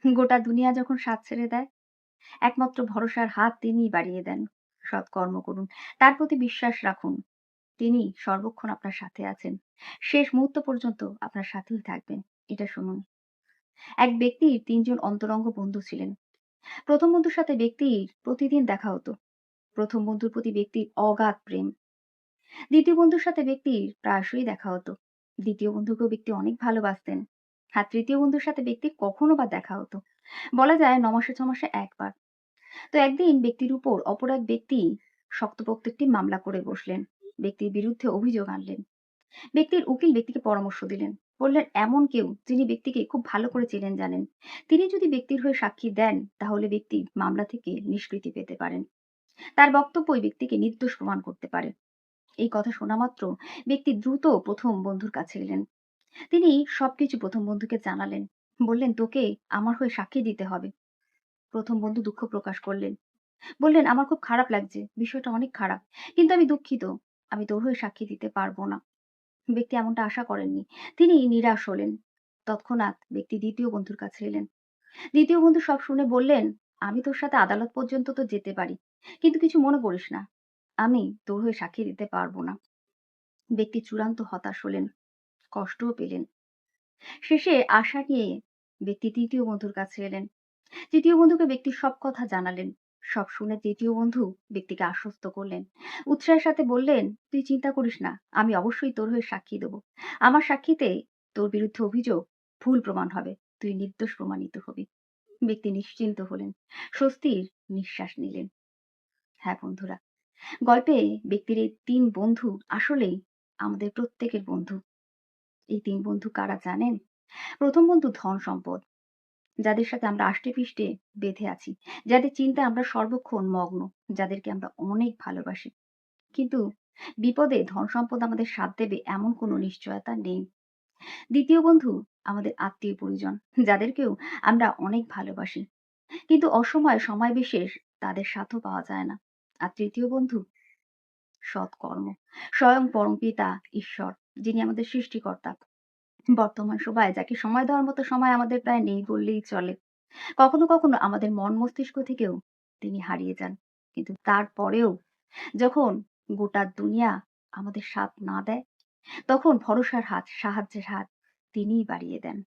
গোটা দুনিয়া যখন সাথ ছেড়ে দেয়, একমাত্র ভরসার হাত তিনিই বাড়িয়ে দেন। সৎকর্ম করুন। তার প্রতি বিশ্বাস রাখুন। তিনি সর্বক্ষণ আপনার সাথে আছেন। শেষ মুহূর্ত পর্যন্ত আপনার সাথেই থাকবেন। এটা শুনুন। এক ব্যক্তির ৩ জন অন্তরঙ্গ বন্ধু ছিলেন। ১ম বন্ধুর সাথে ব্যক্তির প্রতিদিন দেখা হতো। ১ম বন্ধুর প্রতি ব্যক্তির অগাধ প্রেম। ২য় বন্ধুর সাথে ব্যক্তির প্রায়শই দেখা হতো। ২য় বন্ধুকেও ব্যক্তি অনেক ভালোবাসতেন। আর ৩য় বন্ধুর সাথে ব্যক্তির কখনো বা দেখা হতো। বলা যায় ৯ মাসে ৬ মাসে একবার। তো একদিন ব্যক্তির উপর অপর এক ব্যক্তি শক্তপোক্ত একটি মামলা করে বসলেন। ব্যক্তির বিরুদ্ধে অভিযোগ আনলেন। ব্যক্তির উকিল ব্যক্তিকে পরামর্শ দিলেন। বললেন এমন কেউ যিনি ব্যক্তিকে খুব ভালো করে চেনেন জানেন। তিনি যদি ব্যক্তির হয়ে সাক্ষী দেন তাহলে ব্যক্তি মামলা থেকে নিষ্কৃতি পেতে পারেন। তার বক্তব্য ওই ব্যক্তিকে নির্দোষ প্রমাণ করতে পারে। এই কথা শোনা মাত্র ব্যক্তি দ্রুত ১ম বন্ধুর কাছে এলেন। তিনি সবকিছু ১ম বন্ধুকে জানালেন। বললেন তোকে আমার হয়ে সাক্ষী দিতে হবে। ১ম বন্ধু দুঃখ প্রকাশ করলেন। বললেন আমার খুব খারাপ লাগছে। বিষয়টা অনেক খারাপ। কিন্তু আমি দুঃখিত। আমি তোর হয়ে সাক্ষী দিতে পারব না। ব্যক্তি এমনটা আশা করেননি। তিনি নিরাশ হলেন। তৎক্ষণাৎ ব্যক্তি ২য় বন্ধুর কাছে এলেন। ২য় বন্ধু সব শুনে বললেন, "আমি তোর সাথে আদালত পর্যন্ত তো যেতে পারি। কিন্তু কিছু মনে করিস না। আমি তোর হয়ে সাক্ষী দিতে পারব না।" ব্যক্তি চূড়ান্ত হতাশ হলেন, কষ্টও পেলেন। শেষে আশা নিয়ে ব্যক্তি ৩য় বন্ধুর কাছে এলেন। ৩য় বন্ধুকে ব্যক্তির সব কথা জানালেন। সব শুনে ৩য় বন্ধু ব্যক্তিকে আশ্বস্ত করলেন। উৎসাহের সাথে বললেন, "তুই চিন্তা করিস না। আমি অবশ্যই তোর হয়ে সাক্ষী দেব। আমার সাক্ষীতে তোর বিরুদ্ধে অভিযোগ ভুল প্রমাণ হবে। তুই নির্দোষ প্রমাণিত হবি।" ব্যক্তি নিশ্চিন্ত হলেন। স্বস্তির নিঃশ্বাস নিলেন। হ্যাঁ বন্ধুরা, গল্পে ব্যক্তির এই ৩ বন্ধু আসলেই আমাদের প্রত্যেকের বন্ধু। এই ৩ বন্ধু কারা জানেন? ১ম বন্ধু ধন-সম্পদ। যাদের সাথে আমরা আষ্টেপৃষ্ঠে বেঁধে আছি, যাদের চিন্তায় আমরা সর্বক্ষণ মগ্ন, যাদেরকে আমরা অনেক ভালোবাসি। কিন্তু বিপদে ধন-সম্পদ আমাদের সাথ দেবে এমন কোনো নিশ্চয়তা নেই। ২য় বন্ধু আমাদের আত্মীয়-পরিজন, যাদেরকেও আমরা অনেক ভালোবাসি। কিন্তু অসময়ে সময় বিশেষ তাদের সাথও পাওয়া যায় না। আর ৩য় বন্ধু সৎকর্ম। স্বয়ং পরমপিতা ঈশ্বর, যিনি আমাদের সৃষ্টিকর্তা। বর্তমান সময়ে যাকে সময় দেওয়ার মতো সময় আমাদের প্রায় নেই বললেই চলে। কখনো, কখনো আমাদের মন মস্তিষ্ক থেকেও তিনি হারিয়ে যান। কিন্তু তারপরেও যখন গোটা দুনিয়া আমাদের সাথ না দেয়, তখন ভরসার হাত, সাহায্যের হাত তিনিই বাড়িয়ে দেন।